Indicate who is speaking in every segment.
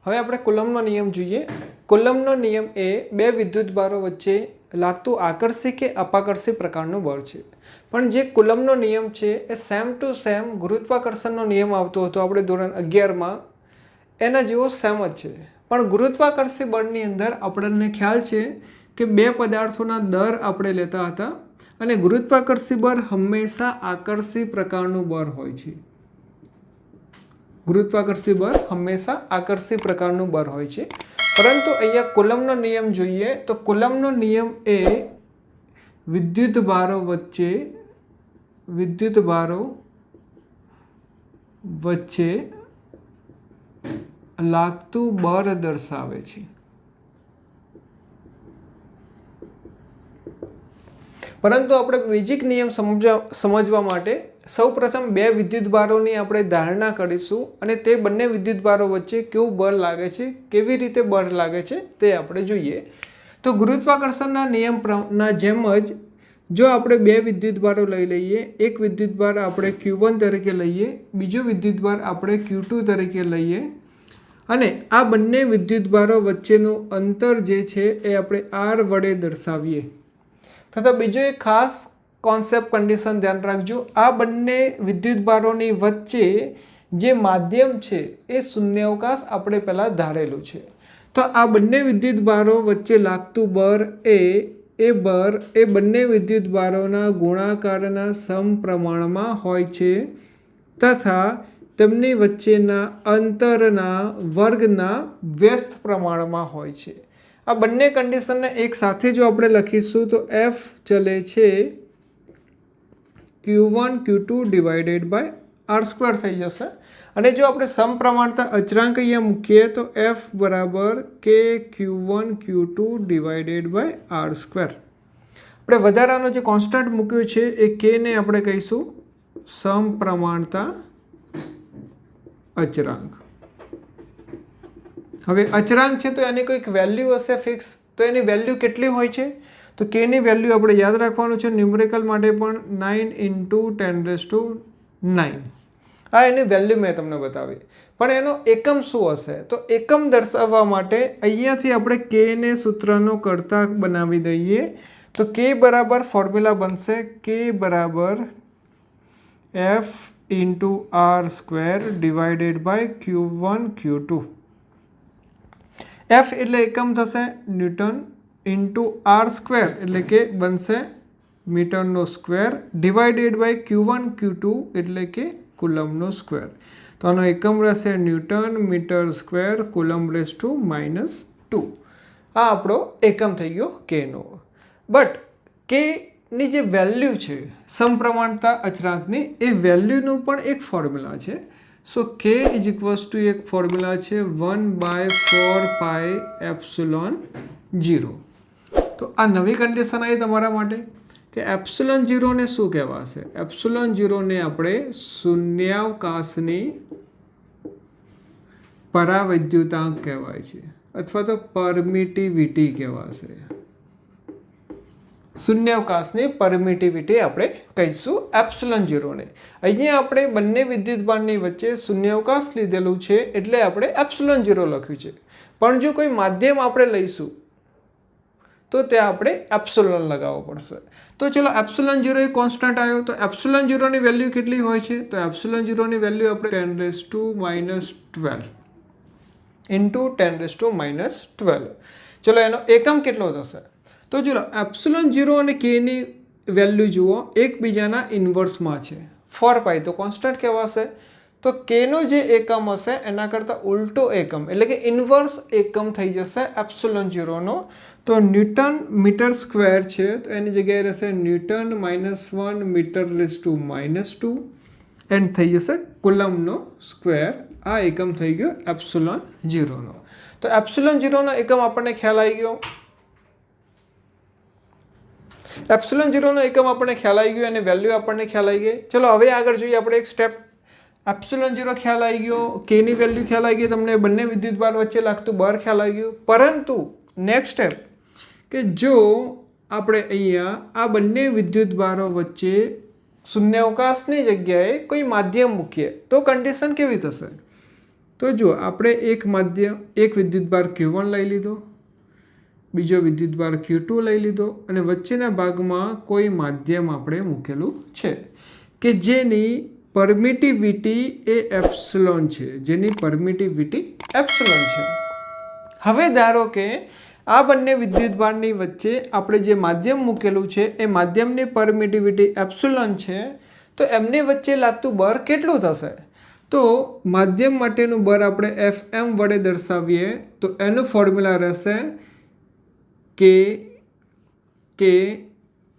Speaker 1: હવે આપણે કુલમ્બનો નિયમ જોઈએ। કુલમ્બનો નિયમ એ બે વિદ્યુતભારો વચ્ચે લાગતું આકર્ષી કે અપાકર્ષી પ્રકારનું બળ છે। પણ જે કુલમ્બનો નિયમ છે એ સેમ ટુ સેમ ગુરુત્વાકર્ષણનો નિયમ આવતો હતો આપણે ધોરણ 11માં, એના જેવો સેમ જ છે। પણ ગુરુત્વાકર્ષી બળની અંદર આપણને ખ્યાલ છે કે બે પદાર્થોના દર આપણે લેતા હતા અને ગુરુત્વાકર્ષી બળ હંમેશા આકર્ષી પ્રકારનું બળ હોય છે। ગુરુત્વાકર્ષી બળ હંમેશા આકર્ષી પ્રકારનું બળ હોય છે। પરંતુ અહીંયા કુલમ્બનો નિયમ જોઈએ તો કુલમ્બનો નિયમ એ વિદ્યુતભારો વચ્ચે લાગતું બળ દર્શાવે છે। પરંતુ આપણે બેઝિક નિયમ સમજવા માટે સૌપ્રથમ બે વિદ્યુતભારોની આપણે ધારણા કરીશું અને તે બંને વિદ્યુતભારો વચ્ચે કેવું બળ લાગે છે, કેવી રીતે બળ લાગે છે તે આપણે જોઈએ। તો ગુરુત્વાકર્ષણના નિયમના જેમ જ જો આપણે બે વિદ્યુતભારો લઈ લઈએ, એક વિદ્યુતભાર આપણે Q1 તરીકે લઈએ, બીજો વિદ્યુતભાર આપણે Q2 તરીકે લઈએ અને આ બંને વિદ્યુતભારો વચ્ચેનું અંતર જે છે એ આપણે R વડે દર્શાવીએ। તથા બીજો એક ખાસ કોન્સેપ્ટ કન્ડિશન ધ્યાન રાખજો, આ બંને વિદ્યુતભારોની વચ્ચે જે માધ્યમ છે એ શૂન્યાવકાશ આપણે પહેલાં ધારેલું છે। તો આ બંને વિદ્યુતભારો વચ્ચે લાગતું બળ એ બંને વિદ્યુતભારોના ગુણાકારના સમપ્રમાણમાં હોય છે તથા તેમની વચ્ચેના અંતરના વર્ગના વ્યસ્ત પ્રમાણમાં હોય છે। આ બંને કન્ડિશનને એક સાથે જો આપણે લખીશું તો F ચલે છે Q1 Q2 divided by R² થઈ જશે અને જો આપણે સમપ્રમાણતા અચળાંક અહીંયા મૂકીએ તો F બરાબર K Q1 Q2 divided by R²। આપણે વધારાનો જે કોન્સ્ટન્ટ મૂક્યો છે એ K ને આપણે કહીશું સમપ્રમાણતા અચળાંક। હવે અચળાંક છે તો એની કોઈક વેલ્યુ હશે ફિક્સ, તો એની વેલ્યુ કેટલી હોય છે તો K ની વેલ્યુ આપણે યાદ રાખવાનું છે ન્યુમેરિકલ માટે પણ 9 × 10⁹ આ એની વેલ્યુ મેં તમને બતાવી। પણ એનો એકમ શું હશે તો એકમ દર્શાવવા માટે અહીંયાથી આપણે K ને સૂત્રનો કર્તા બનાવી દઈએ તો K બરાબર ફોર્મ્યુલા બનશે K બરાબર F × R² divided by Q1 Q2। F એટલે એકમ થશે ન્યૂટન ઇન્ટુ R² એટલે કે બનશે મીટરનો square divided by Q1 Q2 એટલે કે કુલમ્બનો સ્ક્વેર। તો આનો એકમ રહેશે newton metre square coulomb raise to -2। આ આપણો એકમ થઈ ગયો Kનો। બટ Kની જે વેલ્યુ છે સમપ્રમાણતા અચળાંકની એ વેલ્યુનું પણ એક ફોર્મ્યુલા છે। સો K ઇઝ ઇક્વલ્સ ટુ એક ફોર્મ્યુલા છે 1/4πε0। તો આ નવી કન્ડિશન આવી તમારા માટે કે ε0 ને શું કહેવાશે, ε0 ને આપણે શૂન્યાવકાશની પરાવૈદ્યુતાંક કહેવાય છે અથવા તો પરમિટિવિટી કહેવાશે। શૂન્યાવકાશની પરમિટિવિટી આપણે કહીશું ε0 ને। અહીંયા આપણે બંને વિદ્યુતભારની વચ્ચે શૂન્યાવકાશ લીધેલું છે એટલે આપણે ε0 લખ્યું છે। પણ જો કોઈ માધ્યમ આપણે લઈશું તો ત્યાં આપણે એપ્સિલોન લગાવવો પડશે। તો ચલો ε0 એ કોન્સ્ટન્ટ આવ્યો તો ε0 ની વેલ્યુ કેટલી હોય છે તો ε0 ની વેલ્યુ આપણે 10⁻12 × 10⁻12। ચલો એનો એકમ કેટલો થશે તો ચલો ε0 અને K ની વેલ્યુ જુઓ એકબીજાના ઇન્વર્સમાં છે। 4π તો કોન્સ્ટન્ટ કહેવાશે તો K નો જે એકમ હશે એના કરતાં ઉલટો એકમ એટલે કે ઇન્વર્સ એકમ થઈ જશે ε0 નો। તો ન્યૂટન મીટર સ્ક્વેર છે તો એની જગ્યાએ રહેશે newton -1 metre raise to -2 and થઈ જશે કુલમ્બનો સ્ક્વેર। આ એકમ થઈ ગયો ε0 નો। તો ε0 નો એકમ આપણને ખ્યાલ આવી ગયો, ε0 નો એકમ આપણને ખ્યાલ આવી ગયો અને વેલ્યુ આપણને ખ્યાલ આવી ગઈ। ચલો હવે આગળ જોઈએ આપણે એક સ્ટેપ। ε0 ખ્યાલ આવી ગયો, K ની વેલ્યુ ખ્યાલ આવી ગઈ, તમને બંને વિદ્યુતભાર વચ્ચે લાગતું બળ ખ્યાલ આવી ગયું। પરંતુ નેક્સ્ટ સ્ટેપ કે જો આપણે અહીંયા આ બંને વિદ્યુતભારો વચ્ચે શૂન્યાવકાશની જગ્યાએ કોઈ માધ્યમ મૂકીએ તો કન્ડિશન કેવી થશે તો જો આપણે એક વિદ્યુતભાર Q1 લઈ લીધો, બીજો વિદ્યુતભાર Q2 લઈ લીધો અને વચ્ચેના ભાગમાં કોઈ માધ્યમ આપણે મૂકેલું છે કે જેની પરમિટિવિટી એ એપ્સિલોન છે, હવે ધારો કે આ બંને વિદ્યુતભારની વચ્ચે આપણે જે માધ્યમ મૂકેલું છે એ માધ્યમની પરમિટિવિટી એપ્સિલોન છે, તો એમની વચ્ચે લાગતું બળ કેટલું થશે? તો માધ્યમ માટેનું બળ આપણે Fm વડે દર્શાવીએ તો એનું ફોર્મ્યુલા રહેશે કે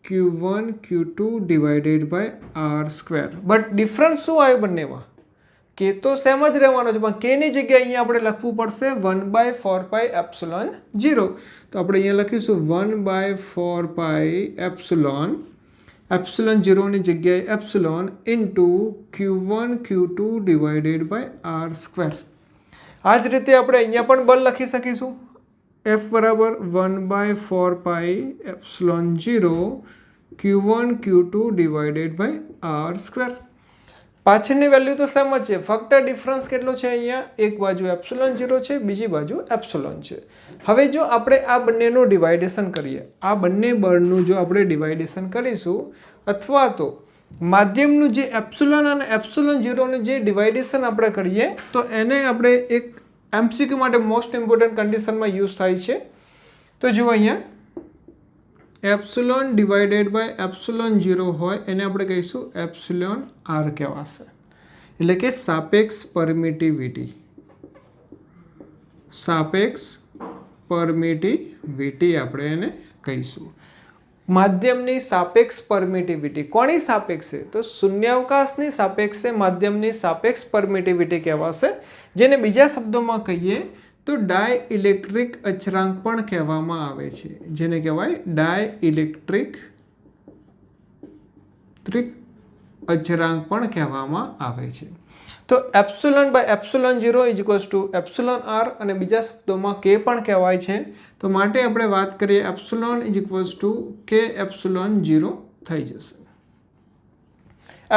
Speaker 1: Q1 Q2 divided by R². But difference શું આવ્યો બંનેમાં? કે તો સેમ જ રહેવાનો છે, પણ કેની જગ્યાએ અહીંયા આપણે લખવું પડશે 1/4πε0. તો આપણે અહીંયા લખીશું 1/4πε0 ની જગ્યાએ epsilon into Q1 Q2 divided by R². આ જ રીતે આપણે અહીંયા પણ બળ લખી શકીશું. F બરાબર 1/4πε0 Q1 Q2 divided by R². પાછળની વેલ્યુ તો સેમ જ છે, ફક્ત ડિફરન્સ કેટલો છે? અહીંયા એક બાજુ ε0 છે, બીજી બાજુ એપ્સિલોન છે. હવે જો આપણે આ બંનેનું ડિવાઇડેશન કરીએ, આ બંને બળનું જો આપણે ડિવાઇડેશન કરીશું અથવા તો માધ્યમનું જે એપ્સિલોન અને ε0 નું જે ડિવાઇડેશન આપણે કરીએ તો એને આપણે એક MCQ માટે મોસ્ટ ઇમ્પોર્ટન્ટ કન્ડિશનમાં યુઝ થાય છે. તો જુઓ અહીંયા એપ્સિલોન ડિવાઇડેડ બાય ε0 હોય એને આપણે કહીશું એપ્સિલોન R કહેવાશે, એટલે કે સાપેક્ષ પરમિટિવિટી આપણે એને કહીશું. માધ્યમની સાપેક્ષ પરમિટિવિટી કોની સાપેક્ષે? તો શૂન્યાવકાશની સાપેક્ષે માધ્યમની સાપેક્ષ પરમિટિવિટી કહેવાશે, જેને બીજા શબ્દોમાં કહીએ તો ડાયઇલેક્ટ્રિક અચળાંક પણ કહેવામાં આવે છે, જેને કહેવાય ડાયઇલેક્ટ્રિક અચળાંક પણ કહેવામાં આવે છે. તો ε/ε0 εr અને બીજા શબ્દોમાં k પણ કહેવાય છે. તો માટે આપણે વાત કરીએ ε k ε0 થઈ જશે. ε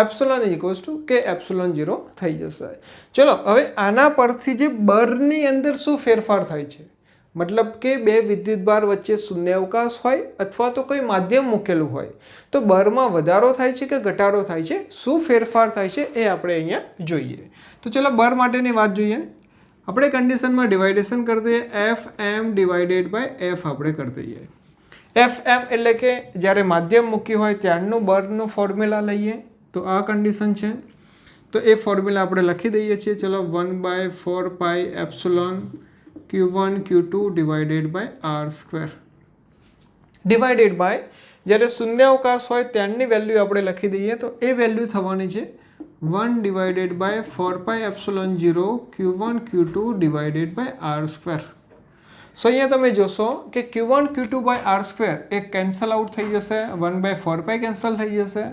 Speaker 1: થઈ જશે. ચલો હવે આના પરથી જે બળની અંદર શું ફેરફાર થાય છે, મતલબ કે બે વિદ્યુતભાર વચ્ચે શૂન્યાવકાશ હોય અથવા તો કોઈ માધ્યમ મૂકેલું હોય તો બળમાં વધારો થાય છે કે ઘટાડો થાય છે, શું ફેરફાર થાય છે એ આપણે અહીંયા જોઈએ. તો ચલો બળ માટેની વાત જોઈએ. આપણે કન્ડિશનમાં ડિવાઇડેશન કરી દઈએ, Fm ડિવાઇડેડ બાય F આપણે કરી દઈએ. Fm એટલે કે જ્યારે માધ્યમ મૂક્યું હોય ત્યારનું બળનું ફોર્મ્યુલા લઈએ, તો આ કન્ડિશન છે. તો એ ફોર્મ્યુલા આપણે લખી દઈએ છીએ. ચલો 1/4πε Q1 Q2 divided by R² divided by જ્યારે શૂન્યાવકાશ હોય ત્યારની વેલ્યુ આપણે લખી દઈએ, તો એ વેલ્યુ થવાની છે 1/4πε0 Q1 Q2 divided by R². સો અહીંયા તમે જોશો કે Q1 Q2 by R² A cancel out થઈ જશે, 1/4π કેન્સલ થઈ જશે,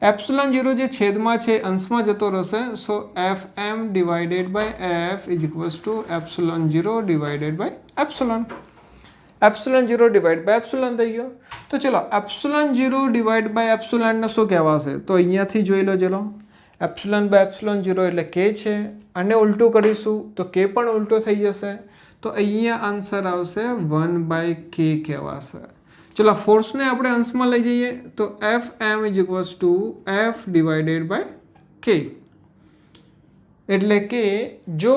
Speaker 1: ε0 જે છેદમાં છે અંશમાં જતો રહેશે. So Fm divided by F is equals to ε0 divided by epsilon. ε0 divide by epsilon થઈ ગયો. તો ચલો ε0 ડિવાઇડ બાય એપ્સિલોનને શું કહેવાશે? તો અહીંયાથી જોઈ લો. ચલો ε/ε0 એટલે k છે, અને ઉલટું કરીશું તો k પણ ઉલટો થઈ જશે. તો અહીંયા આન્સર આવશે 1/k કહેવાશે. ચલો ફોર્સને આપણે અંશમાં લઈ જઈએ તો Fm is equals to F divided by k, એટલે કે જો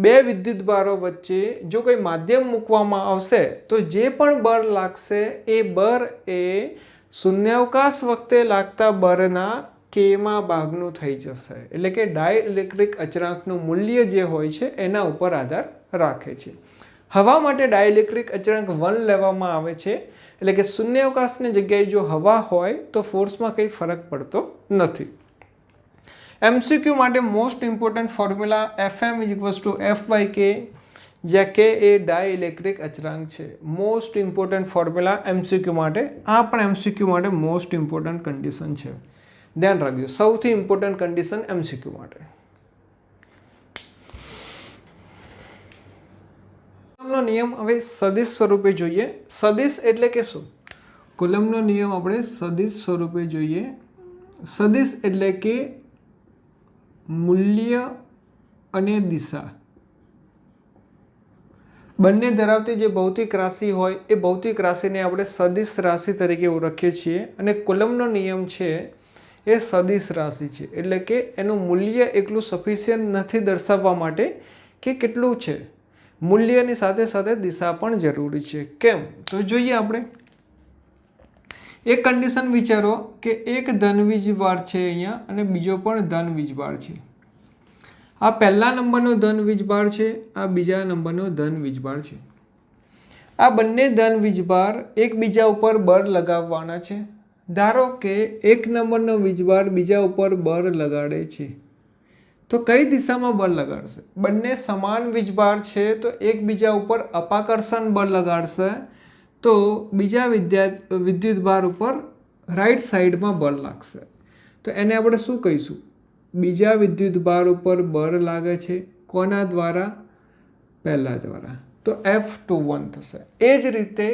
Speaker 1: બે વિદ્યુતભારો વચ્ચે જો કોઈ માધ્યમ મૂકવામાં આવશે તો જે પણ બળ લાગશે એ બળ એ શૂન્યાવકાશ વખતે લાગતા બળના કેમાં ભાગનું થઈ જશે, એટલે કે ડાયઇલેક્ટ્રિક અચળાંકનું મૂલ્ય જે હોય છે એના ઉપર આધાર રાખે છે. હવા માટે ડાયઇલેક્ટ્રિક અચળાંક 1 લેવામાં આવે છે, એટલે કે શૂન્યાવકાશની જગ્યાએ જો હવા હોય તો ફોર્સમાં કંઈ ફરક પડતો નથી. MCQ માટે most important formula Fm is equals two F/k, જ્યાં k એ ડાયઇલેક્ટ્રિક અચળાંક છે. મોસ્ટ ઇમ્પોર્ટન્ટ ફોર્મ્યુલા MCQ માટે. આ પણ MCQ માટે મોસ્ટ ઇમ્પોર્ટન્ટ કન્ડિશન છે, ધ્યાન રાખજો. સૌથી ઇમ્પોર્ટન્ટ કન્ડિશન MCQ માટે. કુલમ્બનો નિયમ હવે સદિશ સ્વરૂપે જોઈએ. સદિશ એટલે કે શું? કુલમ્બનો નિયમ આપણે સદિશ સ્વરૂપે જોઈએ. સદિશ એટલે કે મૂલ્ય અને દિશા બંને ધરાવતી જે ભૌતિક રાશિ હોય એ ભૌતિક રાશિને આપણે સદિશ રાશિ તરીકે ઓળખીએ છીએ અને કુલમનો નિયમ છે એ સદિશ રાશિ છે, એટલે કે એનું મૂલ્ય એકલું સફિશિયન્ટ નથી દર્શાવવા માટે કે કેટલું છે, મૂલ્યની સાથે સાથે દિશા પણ જરૂરી છે. કેમ તો જોઈએ આપણે. એક કન્ડિશન વિચારો કે એક ધન વીજભાર છે અહીંયા અને બીજો પણ ધન વીજભાર છે. આ પહેલા નંબરનો ધન વીજભાર છે, આ બીજા નંબરનો ધન વીજભાર છે. આ બંને ધન વીજભાર એકબીજા ઉપર બળ લગાવવાના છે. ધારો કે એક નંબરનો વીજભાર બીજા ઉપર બળ લગાડે છે, તો કઈ દિશામાં બળ લગાડશે? બંને સમાન વીજભાર છે તો એકબીજા ઉપર અપાકર્ષણ બળ લગાડશે, તો બીજા વિદ્યુતભાર ઉપર રાઈટ સાઈડમાં બળ લાગશે. તો એને આપણે શું કહીશું? બીજા વિદ્યુતભાર ઉપર બળ લાગે છે કોના દ્વારા? પહેલા દ્વારા, તો F21 થશે. એ જ રીતે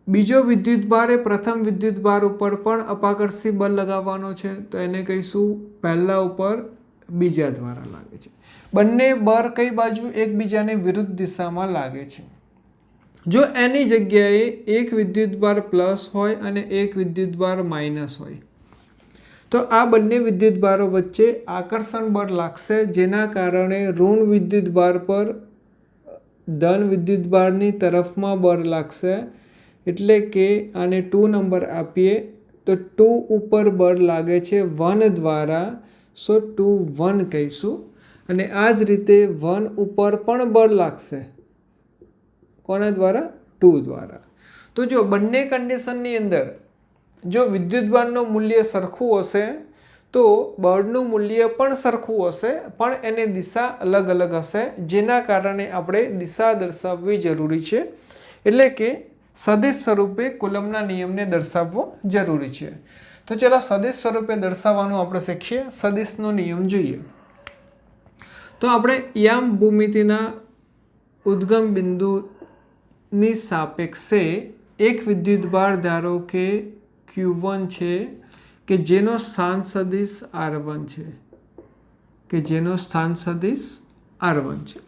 Speaker 1: બીજો વિદ્યુતભાર એ પ્રથમ વિદ્યુતભાર ઉપર પણ અપાકર્ષી બળ લગાવવાનો છે, તો એને કહીશું પહેલા ઉપર બીજા દ્વારા લાગે છે. બંને બળ કઈ બાજુ? એકબીજાને વિરુદ્ધ દિશામાં લાગે છે. જો એની જગ્યાએ એક વિદ્યુતભાર પ્લસ હોય અને એક વિદ્યુતભાર માઇનસ હોય, તો આ બંને વિદ્યુતભારો વચ્ચે આકર્ષણ બળ લાગશે, જેના કારણે ઋણ વિદ્યુતભાર પર ધન વિદ્યુતભારની તરફમાં બળ લાગશે. એટલે કે આને 2 નંબર આપીએ તો 2 ઉપર બળ લાગે છે 1 દ્વારા, સો 2 1 કહીશું. અને આ જ રીતે 1 ઉપર પણ બળ લાગશે કોના દ્વારા? 2 દ્વારા. તો જો બંને કન્ડિશનની અંદર જો વિદ્યુતભારનું મૂલ્ય સરખું હશે તો બળનું મૂલ્ય પણ સરખું હશે, પણ એની દિશા અલગ અલગ હશે, જેના કારણે આપણે દિશા દર્શાવવી જરૂરી છે. એટલે કે સદિશ સ્વરૂપે કુલમના નિયમને દર્શાવવો જરૂરી છે. તો ચલો સદિશ સ્વરૂપે દર્શાવવાનું આપણે શીખીએ. સદિશનો નિયમ જોઈએ તો આપણે યામ ભૂમિતિના ઉદ્ગમ બિંદુની સાપેક્ષે એક વિદ્યુતભાર ધારો કે Q1 છે કે જેનો સ્થાન સદિશ R1 છે, કે જેનો સ્થાન સદિશ R1 છે.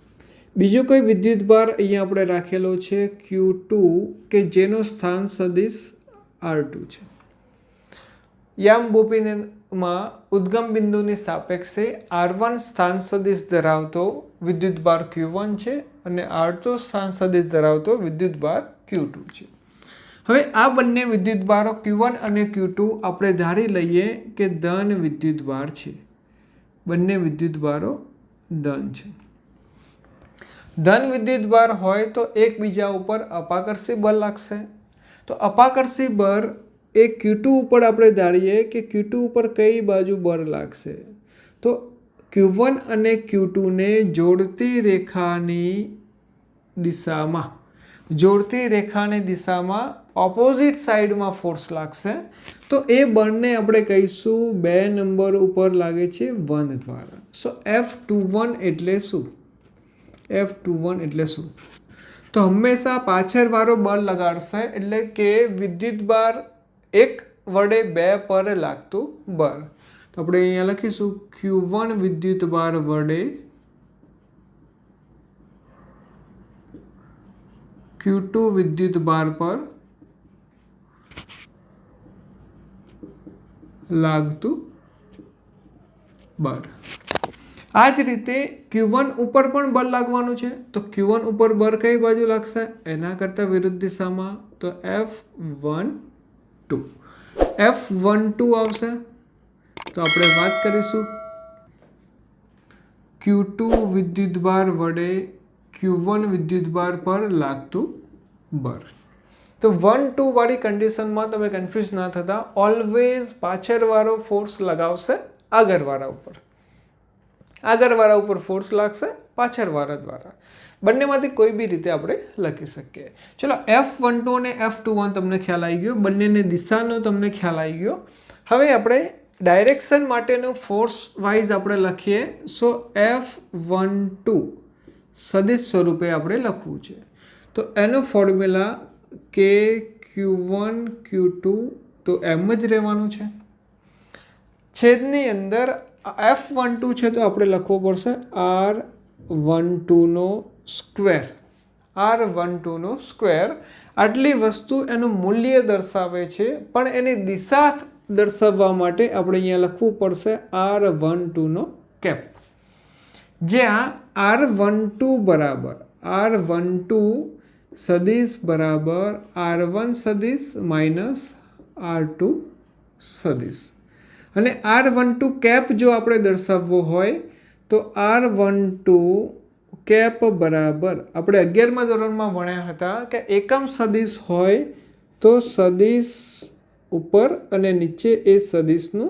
Speaker 1: બીજો કોઈ વિદ્યુતભાર અહીંયા આપણે રાખેલો છે Q2 કે જેનો સ્થાન સદિશ R2 છે. યામ ભૂમિતિમાં ઉદ્ગમ બિંદુની સાપેક્ષે R1 સ્થાન સદિશ ધરાવતો વિદ્યુતભાર Q1 છે અને R2 સ્થાન સદિશ ધરાવતો વિદ્યુતભાર Q2 છે. હવે આ બંને વિદ્યુતભારો Q1 અને Q2 આપણે ધારી લઈએ કે ધન વિદ્યુતભાર છે. બંને વિદ્યુતભારો ધન છે. ધન વિદ્યુતભાર હોય તો એકબીજા ઉપર અપાકર્ષી બળ લાગશે. તો અપાકર્ષી બળ એ Q2 ઉપર આપણે ધારીએ કે Q2 ઉપર કઈ બાજુ બળ લાગશે? તો Q1 અને Q2 ને જોડતી રેખાની દિશામાં ઓપોઝિટ સાઈડમાં ફોર્સ લાગશે. તો એ બળને આપણે કહીશું 2 નંબર ઉપર લાગે છે 1 દ્વારા. સો F21 એટલે શું? F21 એટલે શું? તો હંમેશા પાછળવાળો બળ લગાડશે, એટલે કે વિદ્યુતભાર 1 વડે 2 પર લાગતું બળ. તો આપણે અહીંયા લખીશું Q1 વિદ્યુતભાર વડે Q2 વિદ્યુતભાર પર લાગતું બળ. આ જ રીતે Q1 ઉપર પણ બળ લાગવાનું છે, તો Q1 ઉપર બળ કઈ બાજુ લાગશે? એના કરતાં વિરુદ્ધ દિશામાં, તો F12 આવશે. તો આપણે વાત કરીશું Q2 વિદ્યુતભાર વડે Q1 વિદ્યુતભાર પર લાગતું બળ. તો 1-2 વાળી કન્ડિશનમાં તમે કન્ફ્યુઝ ના થતા, ઓલવેઝ પાછળવાળો ફોર્સ લગાવશે આગળવાળા ઉપર. આગળવાળા ઉપર ફોર્સ લાગશે પાછળવાળા દ્વારા. બંનેમાંથી કોઈ બી રીતે આપણે લખી શકીએ. ચલો F12 અને F21 તમને ખ્યાલ આવી ગયો, બંનેની દિશાનો તમને ખ્યાલ આવી ગયો. હવે આપણે ડાયરેક્શન માટેનું ફોર્સ વાઇઝ આપણે લખીએ. સો F12 સદિશ સ્વરૂપે આપણે લખવું છે. તો એનો ફોર્મ્યુલા કે Q1 Q2 તો એમ જ રહેવાનું છે. છેદની અંદર F12 છે તો આપણે લખવો પડશે R12 નો સ્ક્વેર. R12 સ્ક્વેર આટલી વસ્તુ એનું મૂલ્ય દર્શાવે છે, પણ એની દિશા દર્શાવવા માટે આપણે અહીંયા લખવું પડશે R12 કેપ, જ્યાં R12 બરાબર R12 સદિશ બરાબર R1 સદિશ માઇનસ R2 સદિશ, અને R12 કેપ જો આપણે દર્શાવવો હોય તો R12 કેપ બરાબર આપણે 11મા ધોરણમાં ભણ્યા હતા કે એકમ સદિશ હોય તો સદિશ ઉપર અને નીચે એ સદિશનું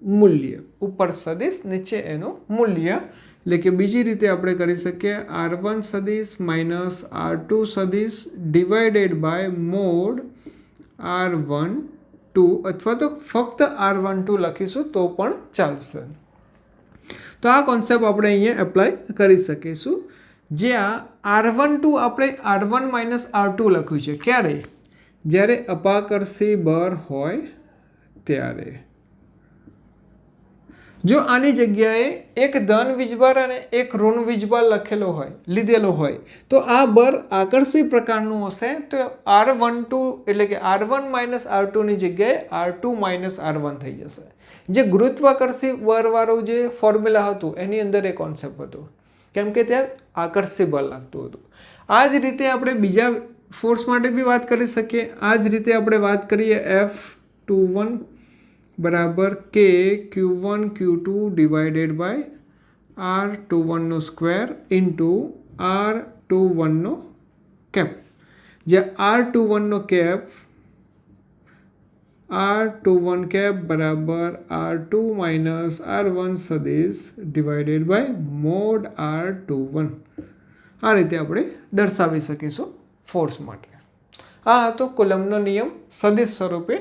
Speaker 1: મૂલ્ય, ઉપર સદિશ નીચે એનું મૂલ્ય, એટલે કે બીજી રીતે આપણે કરી શકીએ R1 સદિશ માઇનસ R2 સદિશ ડિવાઇડેડ બાય મોડ R12, અથવા તો ફક્ત R12 લખીશું તો પણ ચાલશે. તો આ કોન્સેપ્ટ આપણે અહીંયા એપ્લાય કરી શકીશું, જ્યાં R12 આપણે R1 માઇનસ R2 લખ્યું છે. ક્યારે? જ્યારે અપાકર્ષી બળ હોય ત્યારે. જો આની જગ્યાએ એક ધન વીજભાર અને એક ઋણ વીજભાર લીધેલો હોય તો આ બળ આકર્ષી પ્રકારનું હશે, તો R12 એટલે કે R1 માઇનસ R2 ની જગ્યાએ R2 માઇનસ R1 થઈ જશે. જે ગુરુત્વાકર્ષી બળવાળું જે ફોર્મ્યુલા હતું એની અંદર એ કોન્સેપ્ટ હતો, કેમ કે ત્યાં આકર્ષી બળ લાગતું હતું. આ જ રીતે આપણે બીજા ફોર્સ માટે બી વાત કરી શકીએ. આ જ રીતે આપણે વાત કરીએ F21 બરાબર K Q1 Q2 divided by R21 square into R21 cap, જ્યાં R21 કેપ R21 કેપ બરાબર R2 માઇનસ R1 સદિશ ડિવાઇડેડ બાય મોડ R21. આ રીતે આપણે દર્શાવી શકીશું ફોર્સ માટે. આ હતો કુલમ્બનો નિયમ સદિશ સ્વરૂપે.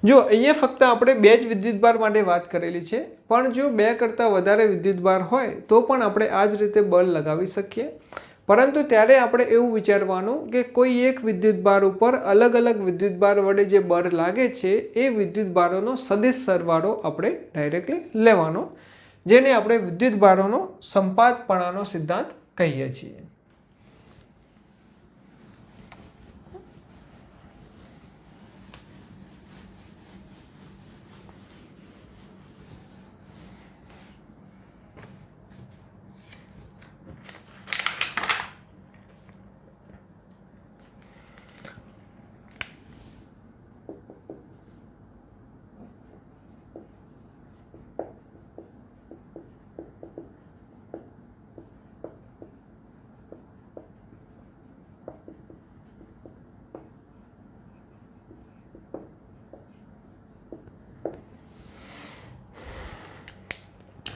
Speaker 1: જો અહીંયા ફક્ત આપણે બે જ વિદ્યુતભાર માટે વાત કરેલી છે, પણ જો બે કરતાં વધારે વિદ્યુતભાર હોય તો પણ આપણે આ જ રીતે બળ લગાવી શકીએ. પરંતુ ત્યારે આપણે એવું વિચારવાનું કે કોઈ એક વિદ્યુતભાર ઉપર અલગ અલગ વિદ્યુતભાર વડે જે બળ લાગે છે એ વિદ્યુતભારોનો સદિશ સરવાળો આપણે ડાયરેક્ટલી લેવાનો, જેને આપણે વિદ્યુતભારોનો સંપાતપણાનો સિદ્ધાંત કહીએ છીએ.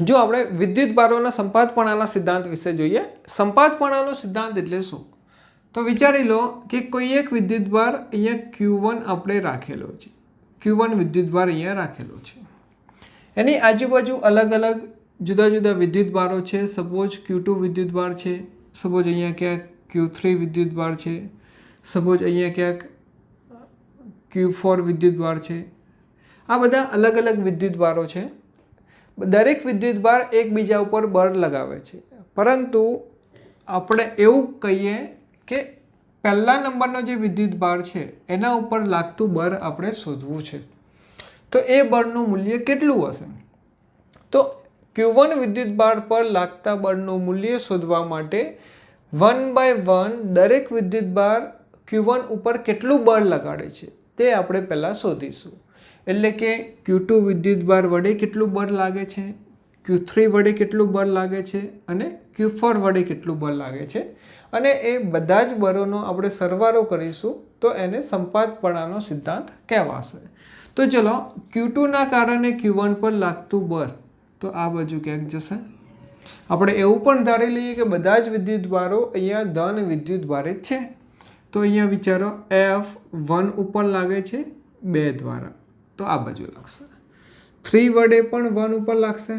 Speaker 1: જો આપણે વિદ્યુતભારોના સંપાતપણાના સિદ્ધાંત વિશે જોઈએ. સંપાતપણાનો સિદ્ધાંત એટલે શું? તો વિચારી લો કે કોઈ એક વિદ્યુતભાર અહીંયા Q1 આપણે રાખેલો છે, Q1 વિદ્યુતભાર અહીંયા રાખેલો છે, એની આજુબાજુ અલગ અલગ જુદા જુદા વિદ્યુતભારો છે. સપોઝ Q2 વિદ્યુતભાર છે, સપોઝ અહીંયા ક્યાંક Q3 વિદ્યુતભાર છે, સપોઝ અહીંયા ક્યાંક Q4 વિદ્યુતભાર છે. આ બધા અલગ અલગ વિદ્યુતભારો છે. દરેક વિદ્યુતભાર એકબીજા ઉપર બળ લગાવે છે, પરંતુ આપણે એવું કહીએ કે પહેલા નંબરનો જે વિદ્યુતભાર છે એના ઉપર લાગતું બળ આપણે શોધવું છે. તો એ બળનું મૂલ્ય કેટલું હશે? તો Q1 વિદ્યુતભાર પર લાગતા બળનું મૂલ્ય શોધવા માટે 1/1 દરેક વિદ્યુતભાર Q1 ઉપર કેટલું બળ લગાડે છે તે આપણે પહેલાં શોધીશું. એટલે કે Q2 વિદ્યુતભાર વડે કેટલું બળ લાગે છે, Q3 વડે કેટલું બળ લાગે છે અને Q4 વડે કેટલું બળ લાગે છે, અને એ બધા જ બળોનો આપણે સરવાળો કરીશું તો એને સંપાતપણાનો સિદ્ધાંત કહેવાશે. તો ચલો Q2 ના કારણે Q1 પર લાગતું બળ તો આ બાજુ ક્યાંક જશે. આપણે એવું પણ ધારી લઈએ કે બધા જ વિદ્યુતભારો અહીંયા ધન વિદ્યુતભાર જ છે, તો અહીંયા વિચારો F1 ઉપર લાગે છે 2 દ્વારા, તો આ બાજુ લાગશે. 3 વડે પણ 1 ઉપર લાગશે,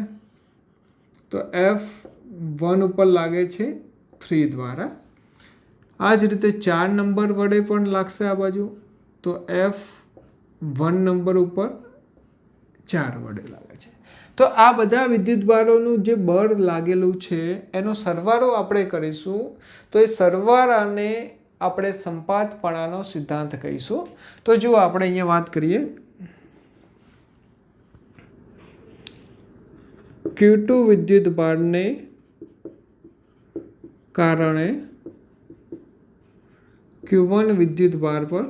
Speaker 1: તો F1 ઉપર લાગે છે 3 દ્વારા. આ જ રીતે 4 નંબર વડે પણ લાગશે આ બાજુ, તો F1 નંબર ઉપર 4 વડે લાગે છે. તો આ બધા વિદ્યુતભારોનું જે બળ લાગેલું છે એનો સરવાળો આપણે કરીશું, તો એ સરવાળાને આપણે સંપાતપણાનો સિદ્ધાંત કહીશું. તો જુઓ આપણે અહીંયા વાત કરીએ, Q2 વિદ્યુતભારને કારણે Q1 વિદ્યુતભાર પર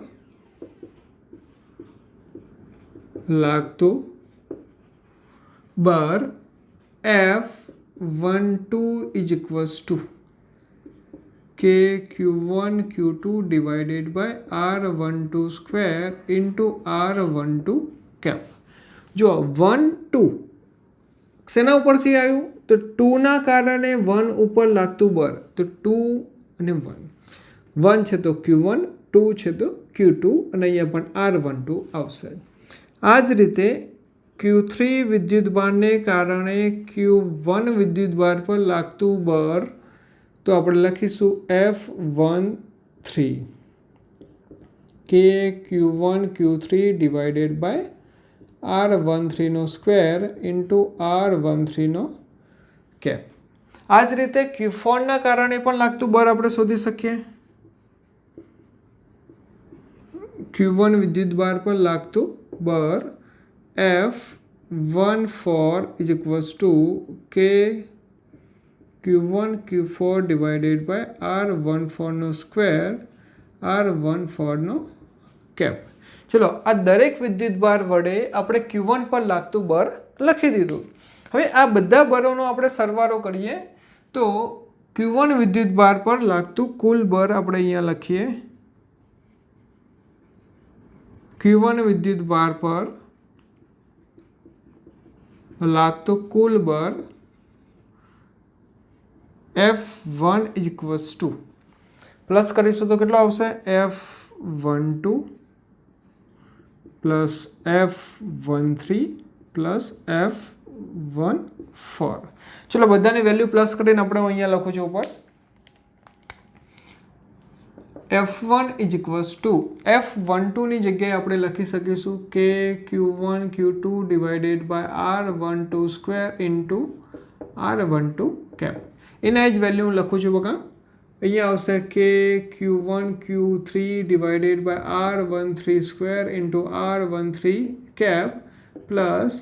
Speaker 1: લાગતું બળ F12 ઇઝ ઇક્વલ્સ ટુ કે Q1 Q2 divided by R12 square into R12 cap. જો 1 2 શેના ઉપરથી આવ્યું? તો 2 ના કારણે 1 ઉપર લાગતું બળ, તો 2 અને 1, 1 છે તો Q1, 2 છે તો Q2 અને અહીંયા પણ R12 આવશે. આ જ રીતે Q3 વિદ્યુતભારને કારણે Q1 વિદ્યુતભાર પર લાગતું બળ, તો આપણે લખીશું F13 કે Q1 Q3 divided by R13 નો સ્ક્વેર ઇન્ટુ R13 નો કેપ. આ જ રીતે Q4 ના કારણે પણ લાગતું બળ આપણે શોધી શકીએ. Q1 વિદ્યુતભાર પર લાગતું બળ F14 ઇઝ ઇક્વલ્સ ટુ કે Q1 Q4 divided by R14 નો સ્ક્વેર R14 નો કેપ. ચલો, આ દરેક વિદ્યુતભાર વડે આપણે Q1 પર લાગતું બળ લખી દીધું. હવે આ બધા બળોનો આપણે સરવાળો કરીએ, તો Q1 વિદ્યુતભાર પર લાગતું કુલ બળ આપણે અહીંયા લખીએ. Q1 વિદ્યુતભાર પર લાગતું કુલ બળ F1 is equals two, plus કરીશું તો કેટલો આવશે? F12 plus F13 plus F14. ચલો, બધાની વેલ્યુ પ્લસ કરીને આપણે અહીંયા લખું છું ઉપર F1 is equals two F12 ની જગ્યાએ આપણે લખી શકીશું કે Q1 Q2 divided by R12 square into R12 cap. એના જ વેલ્યુ હું લખું છું બકા. અહીંયા આવશે કે Q1 Q3 divided by R13 square into R13 cap plus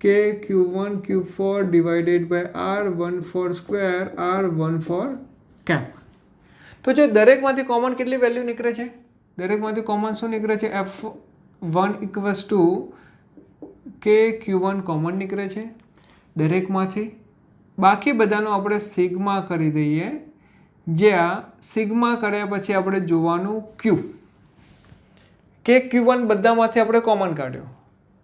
Speaker 1: કે Q1 Q4 divided by R14 square R14 cap. તો જો દરેકમાંથી કોમન કેટલી વેલ્યુ નીકળે છે? દરેકમાંથી કોમન શું નીકળે છે? F1 ઇક્વલ્સ ટુ કે Q1 કોમન નીકળે છે દરેકમાંથી. બાકી બધાનો આપણે સિગ્મા કરી દઈએ, જ્યાં સિગ્મા કર્યા પછી આપણે જોવાનું Q કે Q1 બધામાંથી આપણે કોમન કાઢ્યો,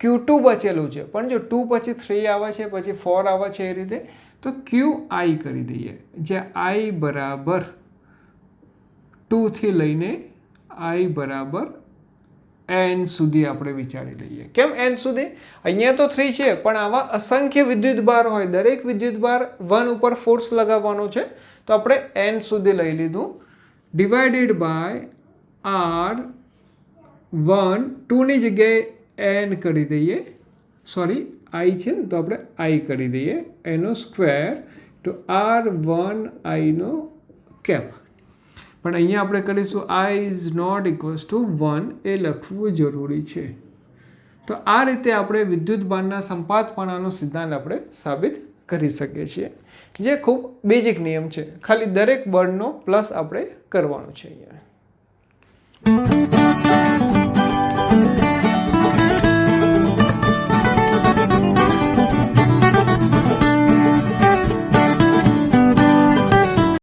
Speaker 1: Q2 બચેલું છે, પણ જો 2 પછી 3 આવે છે, પછી 4 આવે છે, એ રીતે તો QI કરી દઈએ, જ્યાં I બરાબર 2 થી લઈને I બરાબર n સુધી આપણે વિચારી લઈએ. કેમ n સુધી? અહીંયા તો 3 છે, પણ આવા અસંખ્ય વિદ્યુતભાર હોય, દરેક વિદ્યુતભાર 1 ઉપર ફોર્સ લગાવવાનો છે, તો આપણે n સુધી લઈ લીધું. ડિવાઇડેડ બાય R1 2 ની જગ્યાએ n કરી દઈએ, સોરી I છે ને, તો આપણે I કરી દઈએ, એનો સ્ક્વેર તો R1I નો કેપ. પણ અહીંયા આપણે કરીશું I is not equals to 1, એ લખવું જરૂરી છે. તો આ રીતે આપણે વિદ્યુતભારના સંપાતપણાનો સિદ્ધાંત આપણે સાબિત કરી શકીએ છીએ, જે ખૂબ બેઝિક નિયમ છે. ખાલી દરેક બળનો પ્લસ આપણે કરવાનો છે અહીંયા.